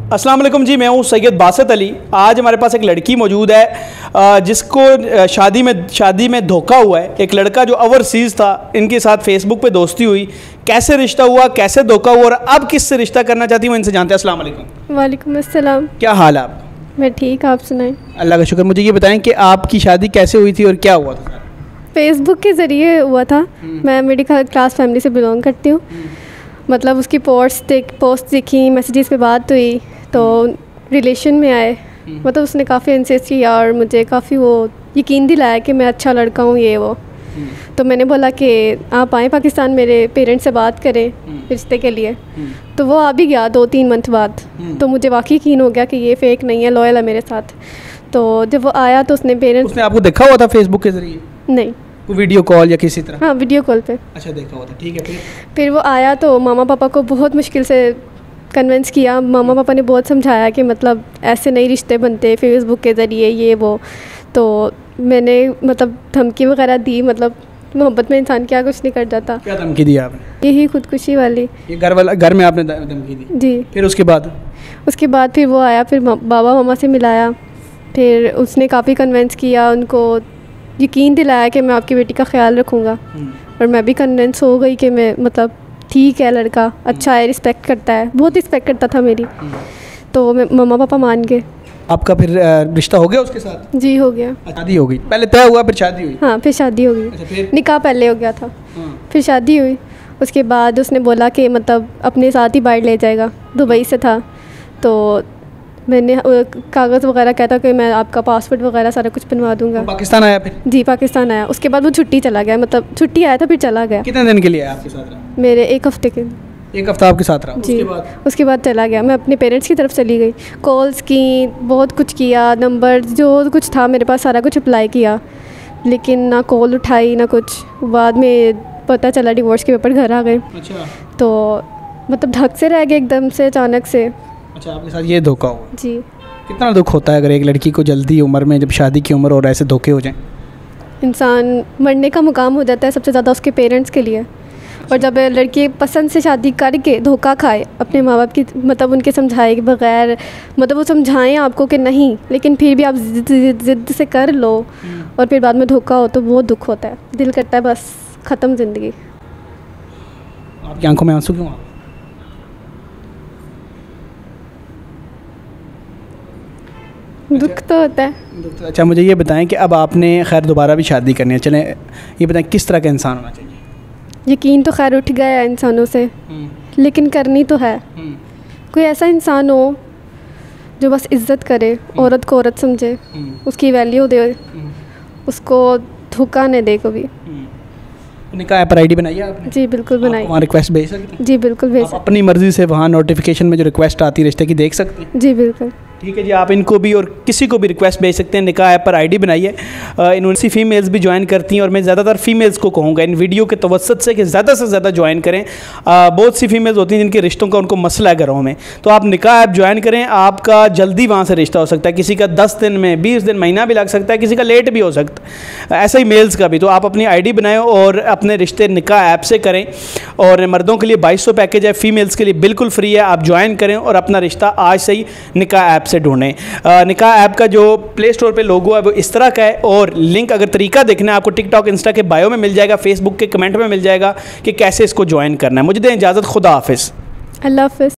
अस्सलाम वालेकुम जी, मैं हूँ सैयद बासत अली। आज हमारे पास एक लड़की मौजूद है जिसको शादी में धोखा हुआ है। एक लड़का जो ओवरसीज़ था, इनके साथ फेसबुक पे दोस्ती हुई, कैसे रिश्ता हुआ, कैसे धोखा हुआ और अब किससे रिश्ता करना चाहती हूँ, इनसे जानते हैं। अस्सलाम वालेकुम। वालेकुम अस्सलाम। क्या हाल है आप? मैं ठीक, आप सुनाएं। अल्लाह का शुक्र। मुझे ये बताएं कि आपकी शादी कैसे हुई थी और क्या हुआ था? फेसबुक के ज़रिए हुआ था। मैं मिडिल क्लास फैमिली से बिलोंग करती हूँ। मतलब उसकी पोस्ट देखी, मैसेजेस पे बात हुई तो रिलेशन में आए। मतलब उसने काफ़ी इंसिस्ट किया और मुझे काफ़ी वो यकीन दिलाया कि मैं अच्छा लड़का हूँ, ये वो। तो मैंने बोला कि आप आएँ पाकिस्तान, मेरे पेरेंट्स से बात करें रिश्ते के लिए। तो वो आ भी गया 2-3 मंथ बाद। तो मुझे वाकई यकीन हो गया कि ये फ़ेक नहीं है, लॉयल है मेरे साथ। तो जब वो आया तो उसने आपको देखा हुआ था फेसबुक के ज़रिए? नहीं, वीडियो कॉल या किसी तरह? हाँ, वीडियो कॉल पे। अच्छा, देखा हुआ था, ठीक है। फिर वो आया तो मामा पापा को बहुत मुश्किल से कन्विंस किया। मामा पापा ने बहुत समझाया कि मतलब ऐसे नहीं रिश्ते बनते फेसबुक के ज़रिए, ये वो। तो मैंने मतलब धमकी वगैरह दी। मतलब मोहब्बत में इंसान क्या कुछ नहीं कर जाता। क्या धमकी दी आपने? यही खुदकुशी वाली। ये घर में आपने धमकी दी? जी। फिर उसके बाद फिर वो आया, फिर बाबा मामा से मिलाया। फिर उसने काफ़ी कन्विंस किया, उनको यकीन दिलाया कि मैं आपकी बेटी का ख्याल रखूँगा। और मैं भी कन्विंस हो गई कि मैं मतलब ठीक है, लड़का अच्छा है, रिस्पेक्ट करता है, बहुत रिस्पेक्ट करता था मेरी। तो मैं मम्मा पापा मान गए। आपका फिर रिश्ता हो गया उसके साथ? जी, हो गया। शादी हो गई? पहले तय हुआ फिर शादी हुई? हाँ, फिर शादी हो गई। अच्छा, फिर? निकाह पहले हो गया था। फिर शादी हुई। उसके बाद उसने बोला कि मतलब अपने साथ ही बाहर ले जाएगा। दुबई से था तो मैंने कागज़ वगैरह कहता कि मैं आपका पासपोर्ट वगैरह सारा कुछ बनवा दूंगा। पाकिस्तान आया फिर? जी, पाकिस्तान आया। उसके बाद वो छुट्टी चला गया, मतलब छुट्टी आया था फिर चला गया। कितने दिन के लिए आया आपके साथ रहा? मेरे 1 हफ़्ते के। 1 हफ़्ता आपके साथ रहा? जी। उसके बाद चला गया। मैं अपने पेरेंट्स की तरफ चली गई, कॉल्स की, बहुत कुछ किया, नंबर जो कुछ था मेरे पास सारा कुछ अप्लाई किया, लेकिन ना कॉल उठाई ना कुछ। बाद में पता चला डिवोर्स के पेपर घर आ गए। अच्छा। तो मतलब ढक से रह गए एकदम से, अचानक से। अच्छा, आपके साथ ये धोखा हुआ? जी। कितना दुख होता है अगर एक लड़की को जल्दी उम्र में, जब शादी की उम्र और ऐसे धोखे हो जाएं? इंसान मरने का मुकाम हो जाता है सबसे ज़्यादा उसके पेरेंट्स के लिए। और जब लड़की पसंद से शादी करके धोखा खाए अपने माँ बाप की, मतलब उनके समझाए के बगैर, मतलब वो समझाएं आपको कि नहीं, लेकिन फिर भी आप ज़िद से कर लो और फिर बाद में धोखा हो तो बहुत दुख होता है। दिल करता है बस ख़त्म ज़िंदगी। आपकी आंखों में आंसू क्यों? दुख तो होता है। अच्छा, मुझे ये बताएं कि अब आपने खैर दोबारा भी शादी करनी है, चलें ये बताएं किस तरह का इंसान होना चाहिए? यकीन तो खैर उठ गया है इंसानों से, लेकिन करनी तो है। कोई ऐसा इंसान हो जो बस इज़्ज़त करे, औरत को औरत समझे, उसकी वैल्यू दे, उसको धोखा न दे कभी। निकाह पर आईडी बनाई है आपने? जी, बिल्कुल बनाई। वहाँ रिक्वेस्ट भेज सकते हैं? जी, बिल्कुल भेज सकते। अपनी मर्ज़ी से वहाँ नोटिफिकेशन में जो रिक्वेस्ट आती है रिश्ते की देख सकते हैं? जी, बिल्कुल। ठीक है जी, आप इनको भी और किसी को भी रिक्वेस्ट भेज सकते हैं। निकाह ऐप पर आईडी बनाइए। इन्होंने फीमेल्स भी ज्वाइन करती हैं और मैं ज़्यादातर फीमेल्स को कहूँगा इन वीडियो के तवस्सुत से कि ज़्यादा से ज़्यादा ज्वाइन करें। बहुत सी फीमेल्स होती हैं जिनके रिश्तों का उनको मसला है घरों में, तो आप निकाह ऐप ज्वाइन करें। आपका जल्दी वहाँ से रिश्ता हो सकता है, किसी का 10 दिन में, 20 दिन, महीना भी लग सकता है, किसी का लेट भी हो सकता है, ऐसा ही मेल्स का भी। तो आप अपनी आईडी बनाएं और अपने रिश्ते निकाह ऐप से करें। और मर्दों के लिए 2200 पैकेज है, फीमेल्स के लिए बिल्कुल फ्री है। आप ज्वाइन करें और अपना रिश्ता आज से ही निकाह ऐप से ढूंढें। निकाह ऐप का जो प्ले स्टोर पे लोगो है वो इस तरह का है, और लिंक अगर तरीका देखना है आपको टिकटॉक, इंस्टा के बायो में मिल जाएगा, फेसबुक के कमेंट में मिल जाएगा कि कैसे इसको ज्वाइन करना है। मुझे दें इजाज़त, खुदा हाफिज़। अल्लाह हाफिज़।